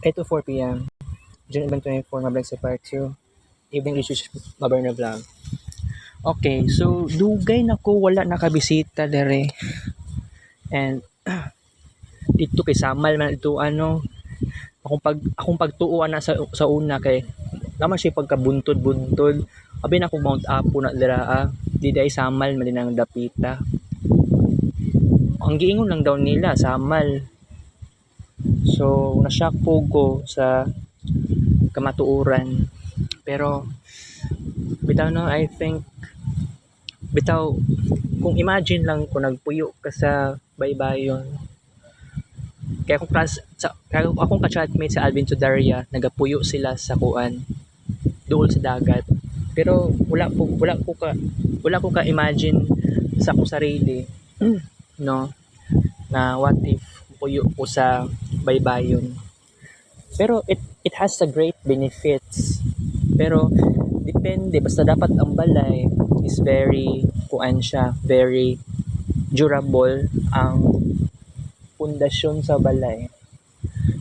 8 to 4 p.m. June 11, 24, Mablog sa part 2. Evening issues, Maberna Vlog. Okay, so dugay na ko wala nakabisita dere. And dito kay Samal man ito akong pagtuuan na sa una kay naman siya pagkabuntod-buntod. Abi na akong Mount Apo na dira di day Samal man din ang dapita. Ang giingon lang daw nila Samal. So na-shock po ko sa kamatuuran. Pero bitaw no, I think bitaw kung imagine lang kung nagpuyo ka sa baybayon. Kaya akong ka-chatmate sa Alvin Sudaria, nagapuyo sila sa kuan dool sa dagat. Pero wala ko ka imagine sa akong sarili no na what if puyo ko sa baybayon. Pero it has a great benefits. Pero depende, basta dapat ang balay is very kuan siya, very durable ang pundasyon sa balay.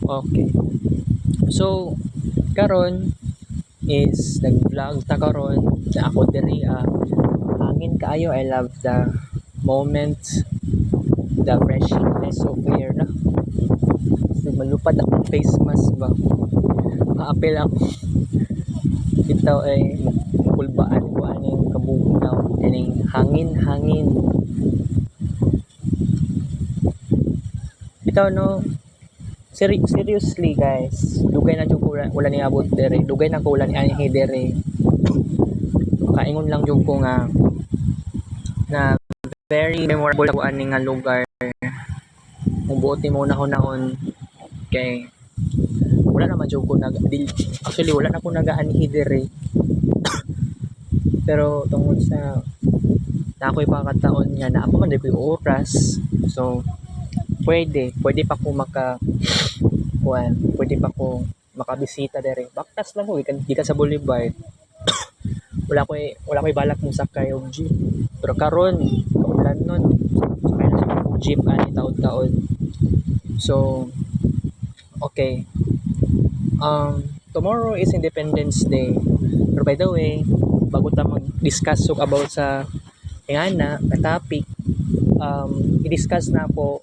Okay. So karon is nag-vlog ta karon na ako diri hangin kaayo. I love the moment, the freshness of air na. So malupad akong face mask ba. Maapil ako bitaw ay kulbaan ko aning kabugnaw kining hangin bitaw no. Seriously guys, dugay na jud ko wala ni abot dere, dugay na ko wala ni anhi dere. Kaingon lang jud ko nga na very memorable ko ani nga lugar. Kung buot ni mo nahon kay wala naman jud ko actually wala na ko nagaanhi dere. Pero tungod sa na ako'y pakataon nga na ako man ko'y oras, so pwede pa ko pwede pa ko makabisita dere. Baktas lang ko gikan sa Boulevard. wala ko'y balak mo sakay og jeep. Pero karon kaulan nun sakay na sa jeep ani taon-taon. So okay. Tomorrow is Independence Day. Pero by the way, bago ta mag-discuss about sa ingana na topic, i-discuss na ako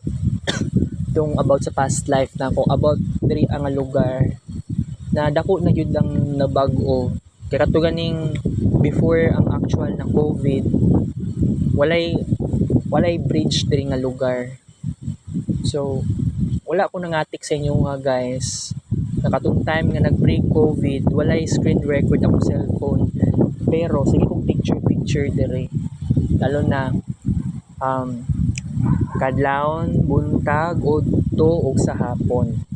yung about sa past life na ako about diri ang lugar na dako na jud lang nabag-o. Kay kadto ganing before ang actual na COVID, walay bridge diri nga lugar. So wala ko nangatik sa inyo nga guys. Nakatong time nga nag-break COVID, walay screen record ako cellphone. Pero sige kong picture diri. Lalo na kadlawon, buntag, udto ug sa hapon.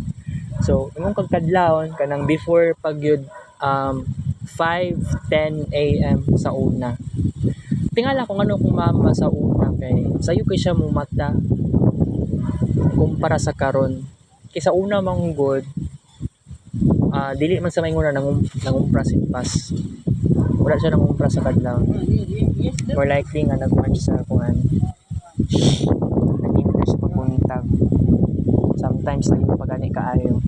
So imong kadlawon kanang before pag yun 5:10 AM sa una. Tingala kung ano kung mama sa una kay sayo kay siya mo mata kumpara sa karon. Kay sa una manggod dili man sa mainguna nangumpra si pas. Wala siya nangumpra sa kadlaw. More likely nga nag-match sa kuan. Nag-inter siya papuntag. Sometimes lagi pa gani kaayo.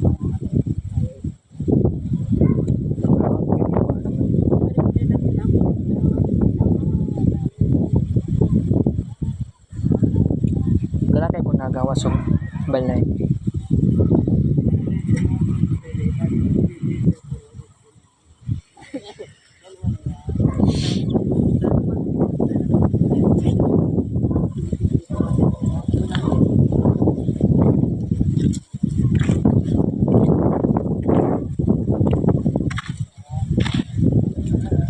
Galakay ko nagawas og balay.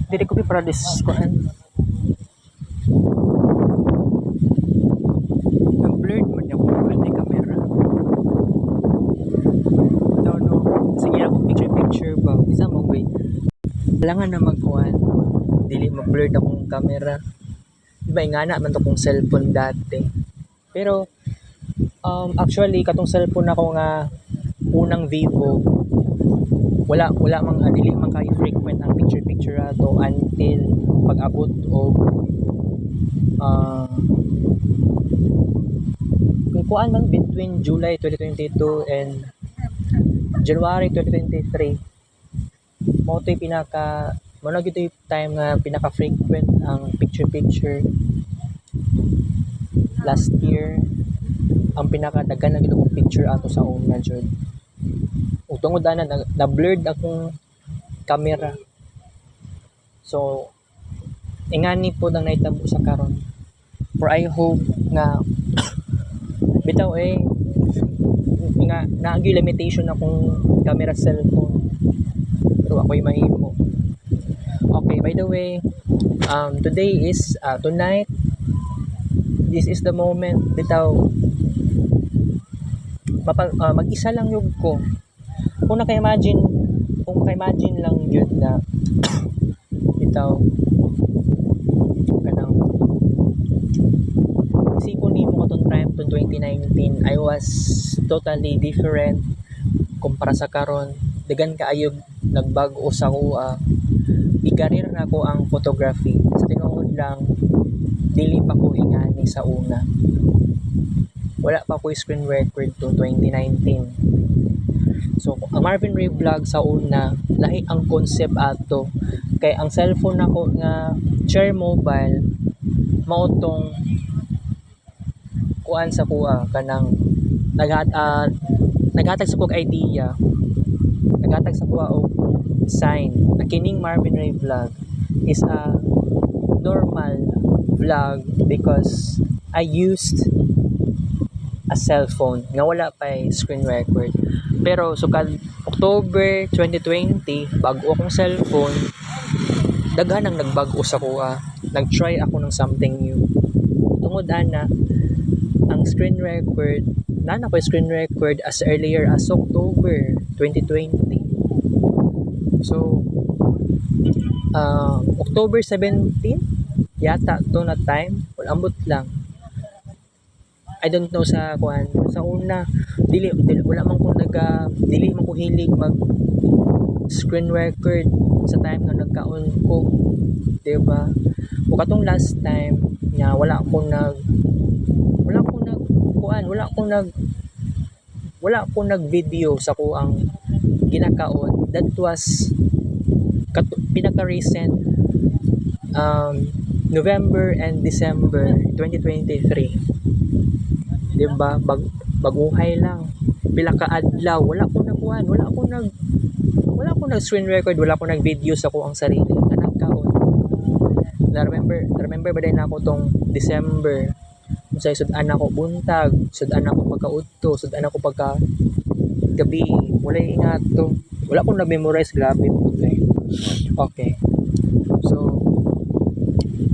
Dili ko para kuan. Blurred man yung ni camera. No. Sige ako picture ba. Isa mo wait. Kailangan na magkuan. Dili ma-blurred akong camera. Iba ingana man to kung cellphone dati. Pero actually katong cellphone ako nga unang Vivo, wala mang dili man kay frequent ang picture ato until pag-abot og kung kuan man between July 2022 and January 2023. Mo to mo na gito yung time nga pinaka frequent ang picture last year. Ang pinaka daghan na gito kong picture ato sa una jud. Ug tungod ana na blurred akong camera. So ingani po nang naitabo sa karon. For I hope na bitaw nga naagi limitation akong camera cellphone. Pero ako'y mahimo. Okay, by the way, today is tonight. This is the moment bitaw mag-isa lang yun ko. Kung naka-imagine lang yun na bitaw kanang isipon nimo katong time to 2019 I was totally different kumpara sa karon. Dagan kaayo nagbago sa kuha. I-career na ko ang photography. Sa tinuod lang dili pa ko ingani sa una. Wala pa ko screen record to 2019. So ang Marvin Ray vlog sa una lahi ang concept ato kay ang cellphone nako nga Cherry Mobile mao tong kuan sa kuha kanang naghatag sa kog idea, naghatag sa kuha og sign na kining Marvin Ray vlog is a normal vlog because I used a cellphone nga wala pa screen record. Pero sukad October 2020 bago akong cellphone, daghan ang nagbago sa kuha. Nag-try ako ng something new. Tungod ana ang screen record, nana ko screen record as earlier as October 2020. So October 17 yata to na time, wala ambot lang. I don't know sa kuan sa una dili wala man ko dili man ko hilig mag screen record sa time nga nagkaon ko, diba? O katong last time nga wala akong nag video sa ko ang ginakaon. That was pinaka recent November and December 2023. Diba? Baguhay lang. Pila ka adlaw, wala ko nag screen record, wala ko nag video sa ko ang sarili nga nagkaon. Remember ba din ako tong December unsay sudan ako buntag, sudan ako pagkaudto, sudan ako pagka gabi, wala ingat to. Wala ko na-memorize, grabe po. Okay. So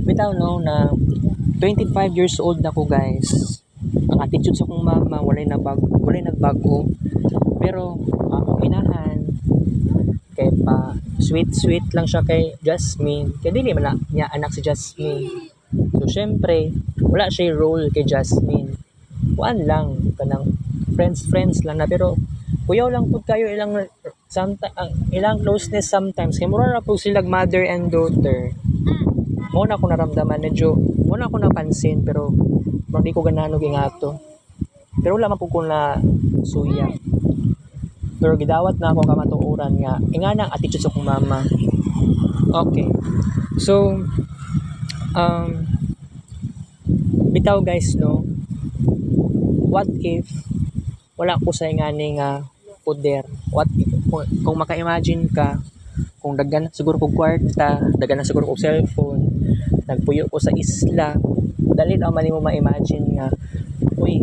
bitaw no na 25 years old na ko, guys. Ang attitude sa kong mama walay nagbago. Pero akong inahan kay pa sweet lang siya kay Jasmine. Kay dili man niya anak si Jasmine. So syempre, wala siya role kay Jasmine. Kuan lang kanang friends lang na, pero kuyaw lang pud kayo ilang closeness sometimes. Kay mura ra po sila mother and daughter. Mo na ko naramdaman medyo mo na ko napansin, pero hindi ko ganano gingato. Pero wala man po ko na suya. Pero gidawat na ako kamatuoran nga ingana ang attitude sa kong mama. Okay. So bitaw guys no, what if wala ko sa ingani nga poder? What if, kung maka-imagine ka kung daghan siguro kog kwarta, daghan na siguro kog cellphone, nagpuyo ko sa isla, dali lang man mo ma-imagine nga uy,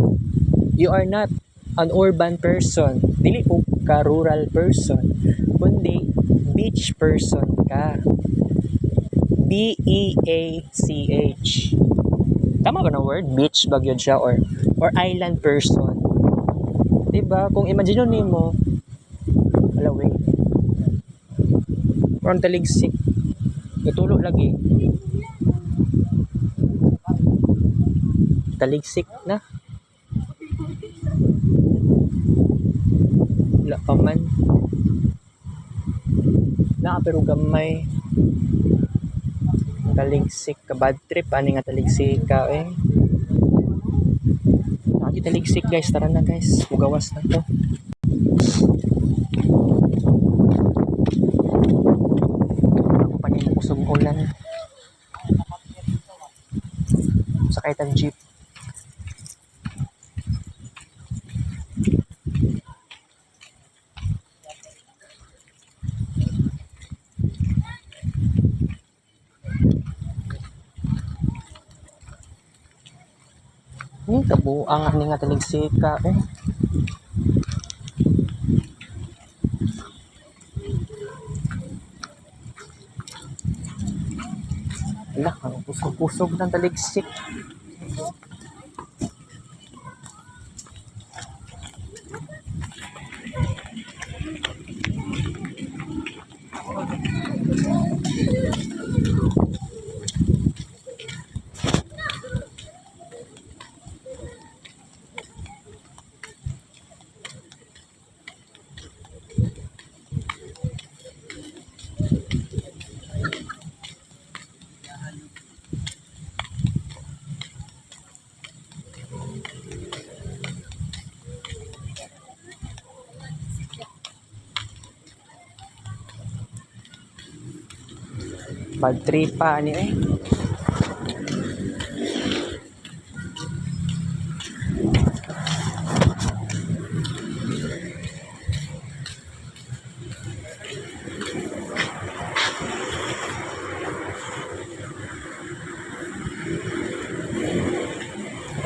you are not an urban person, dili ko ka rural person, kundi beach person ka. B-E-A-C-H. Tama ba na word? Beach ba yun siya or island person? Diba? Kung imagine nimo, alaway, parang taligsik, itulo lagi, taligsik na, wala pa man na, pero gamay taligsik ka, bad trip ani nga taligsik ka taligsik guys. Tara na guys, mugawas na to. Ako pa niya kusog ulan. Sakay tang jeep. Ni kabuang ani nga taligsika eh. Ala, ang kusog-kusog ng taligsik. Bad trip pa ani eh.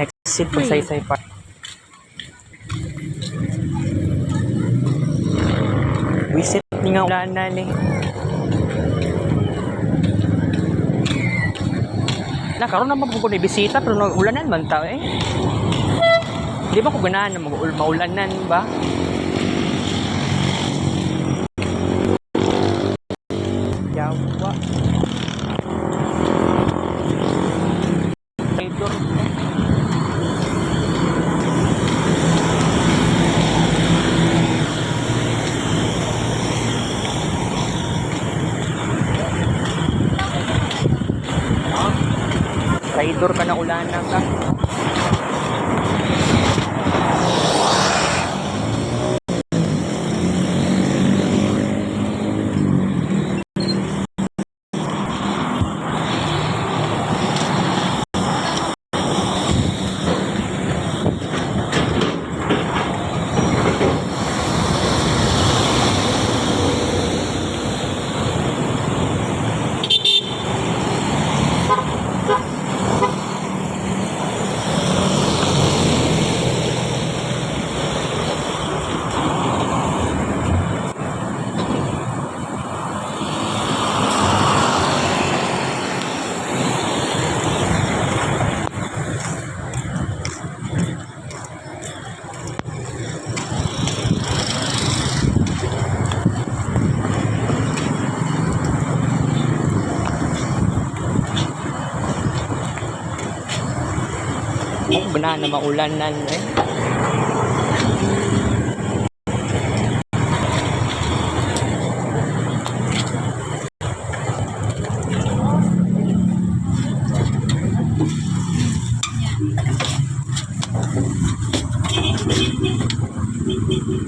Exit po Saysay Park. Visit ni nga ulanan eh. Nakaroon naman po ko ni bisita pero ulanan man tao eh. Di ba ko ganahan na maulanan ba? Yawa. Traidor. Traidor ka na ulanan ka. Ganahan na maulanan eh.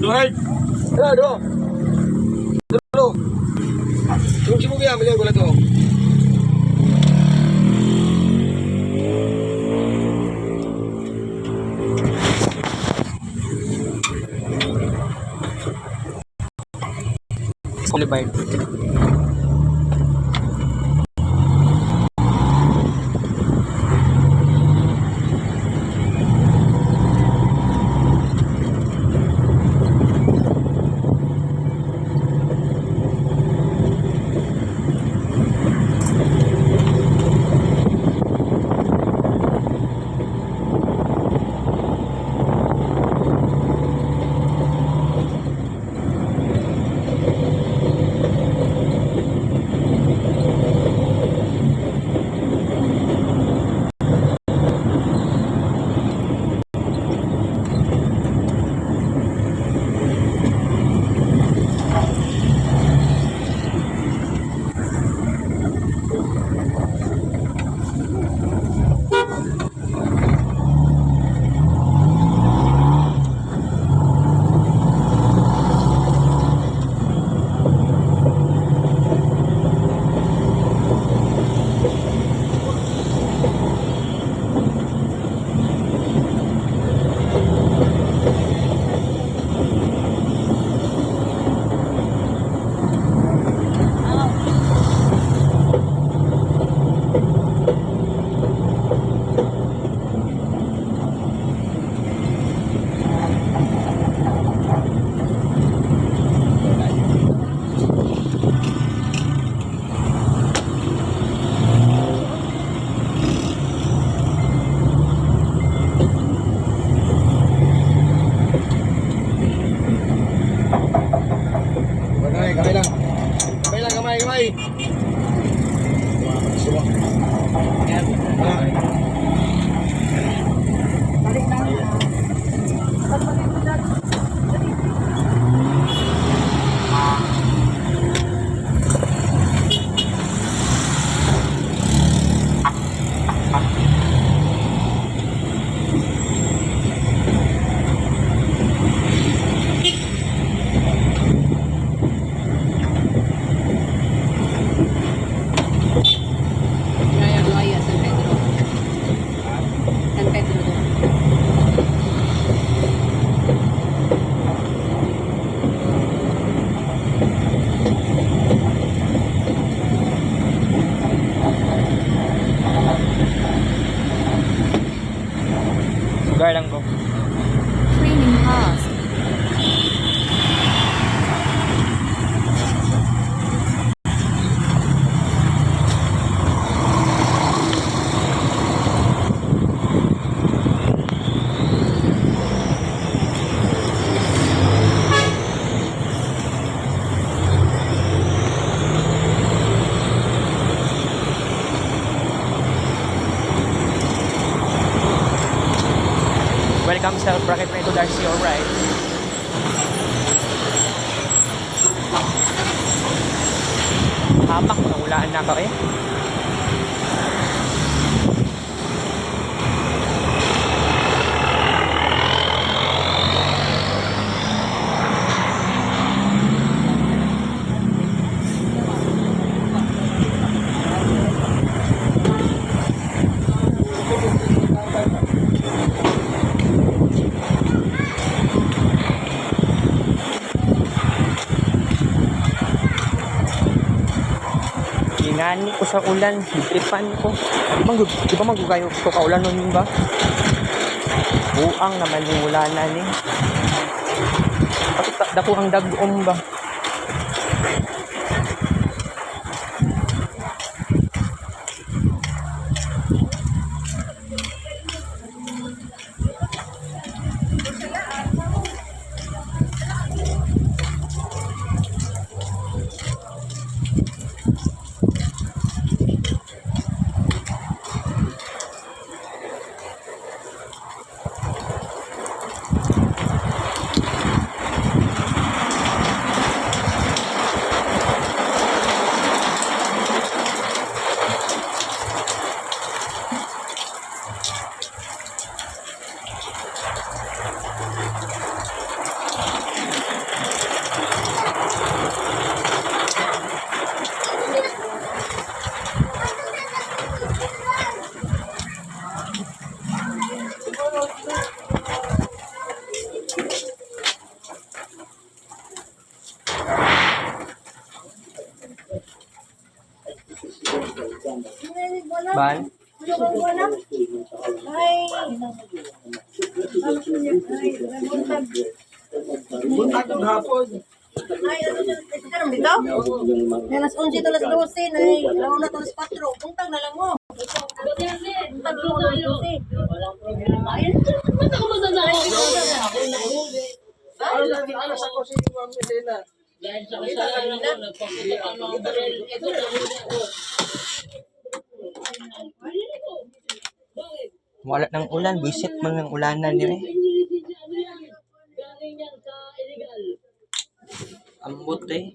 Right. Aduh. Dulu. Kunci mobil ambil gula tu. Boulevard. Welcome sa Bracket Reto Darcy, alright. Hamak, nahulaan na ako eh. Ingani ko sa ulan, tripan ko. Di ba magugayo ko ka ulan nun ba? Buang naman yung ulanan eh. Pati dako ang dagom ba? Ban? Buntag ng hapon. Dito? Alas 11 to alas 12 na eh. Launa to alas 4. Puntag na lang mo. Puntag mo alas 12. Alas ako si Ma'am Elena. Wala ng ulan, visit man ng ulanan niya eh. Ambot eh.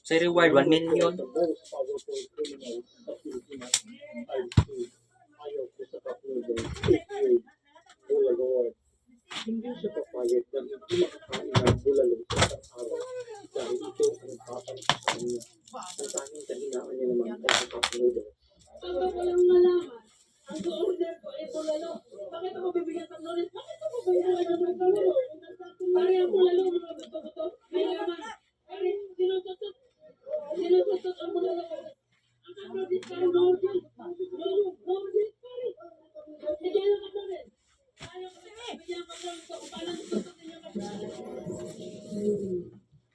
Sa reward, 1 million. Hindi siya papayag na hindi makakain ng bulalo sa isang araw dahil ito ang papalit sa kanya. Ang tanging kahinaan niya naman ay ang kapanood.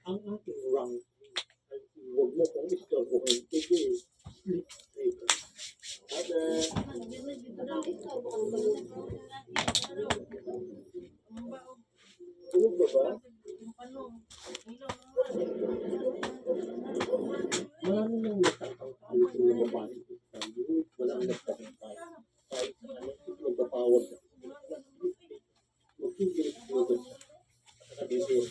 Ang ating rank ay huwag mo kong istorbohin. Sige, split later. Tulog ba ba? Marami nang nagtatangkalo sa mga babae. Wala ang nagtatangkalo. Kahit anong magpapawag na. Magkikilig-kilig siya. Sabihin.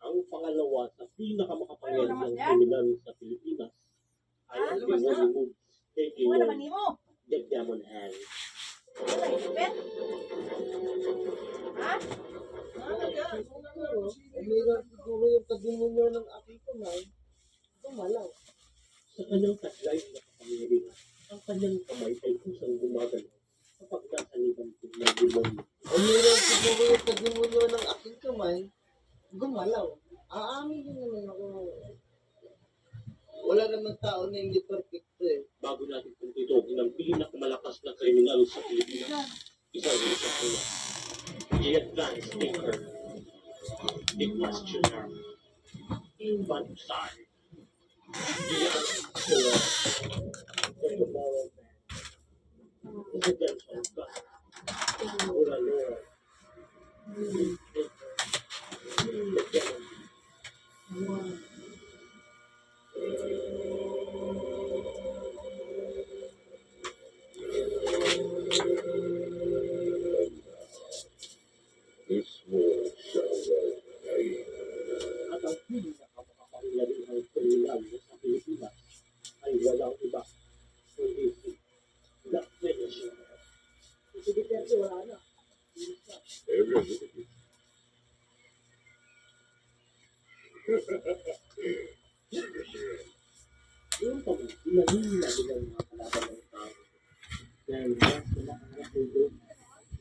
Ang pangalawa sa pinakamakapangyarihang kriminal sa Pilipinas ay ang Hollywood taking the Diamond Hand. Mayroon siguro yung tadimonyo ng aking kamay. Tumalaw. Sa kanyang taglay na kapangyarihan, ang kanyang kamay ay kusang gumagalaw kapag nasa libantog ng demonyo. Mayroon siguro yung tadimonyo ng aking kamay. Gumalaw. Aamin din naman ako. Wala namang tao na hindi perfecto eh. Bago natin puntutuhin ang pinakamalakas na kriminal sa Pilipinas, isa rin sa kanya. The advanced thinker, the questioner, the moral man. Is a gentle God. Oh, the Lord. This war shall well pay. At ang pinakamakapangyarihang kriminal sa Pilipinas ay walang iba kundi si The Finisher. Si Duterte wala na. Yung pag nanila nila mga kalaban ng tao. Dahil mas kumakaharap nito,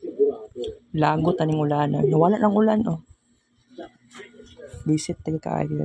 sigurado. Lagot aning ulan. Nawala ng ulan, oh. Visit tayo kaayo.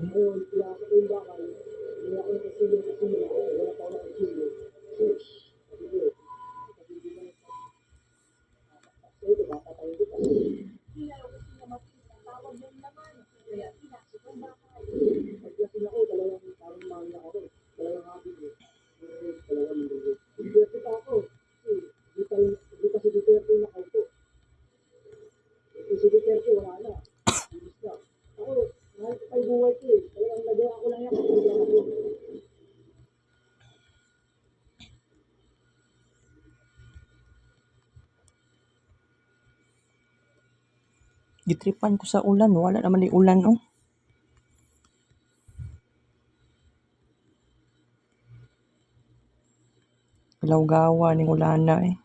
Gitripan ko sa ulan, wala naman yung ulan, oh. Galawgawa ning ulan na, eh.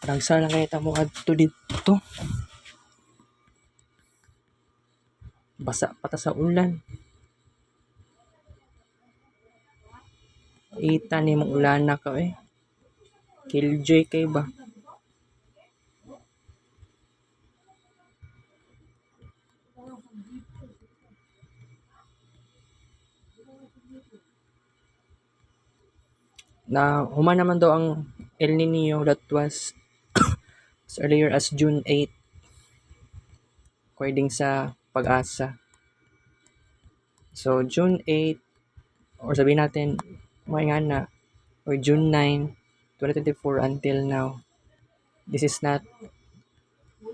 Nagsa lang kaya tamo adto dito. Basa pa ta sa ulan. Ita ni mong ulan na ka, eh. Killjoy kay ba? Na human naman daw ang El Nino that was as earlier as June 8 according sa Pag-asa. So June 8 or sabihin natin may nga na or June 9, 2024 until now, this is not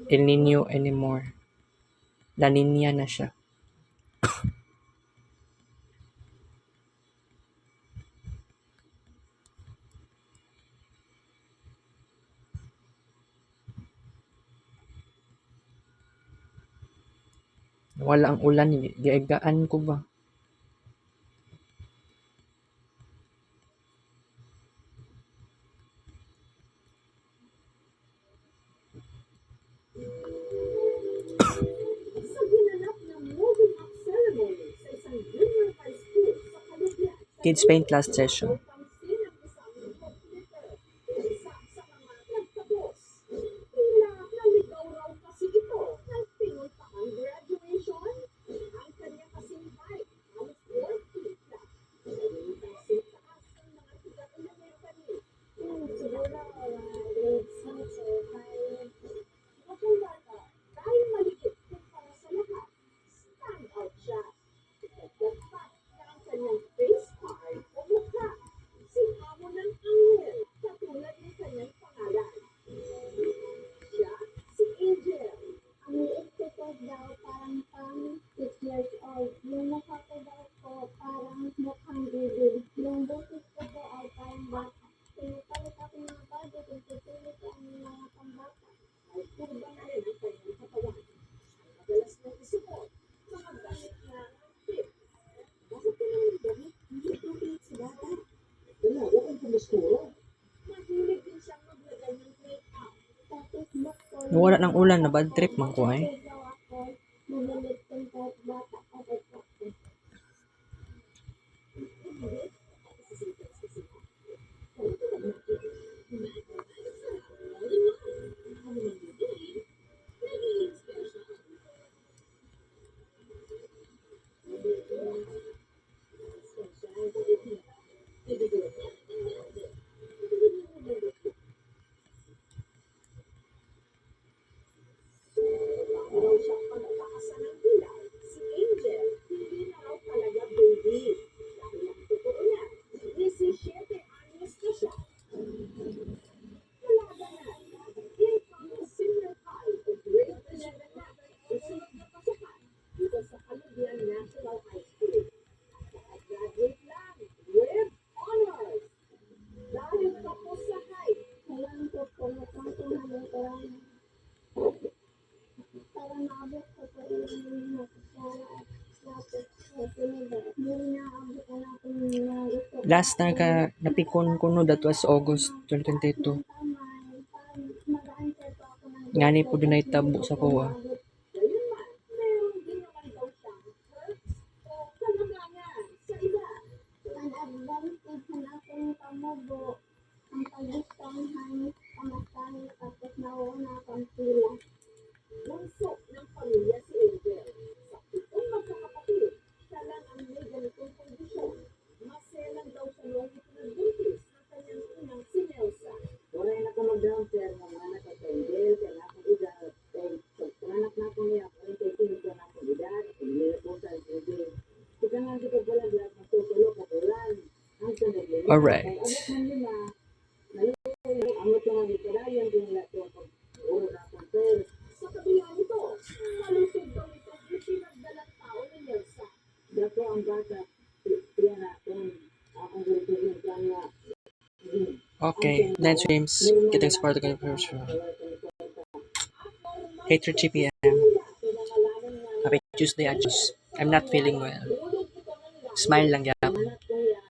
El Nino anymore. La Nina na siya. Wala ang ulan, giigaan ko ba? Kids Paint last session. Wala ng ulan na bad trip man ko ay. Last na napikon ko no, that was August 2022. Ngani po din tabo sa kuha. Alright. Okay, next James, kita sa part of the 8:30 p.m. Happy Tuesday, Ajus. I'm not feeling well. Smile lang yan.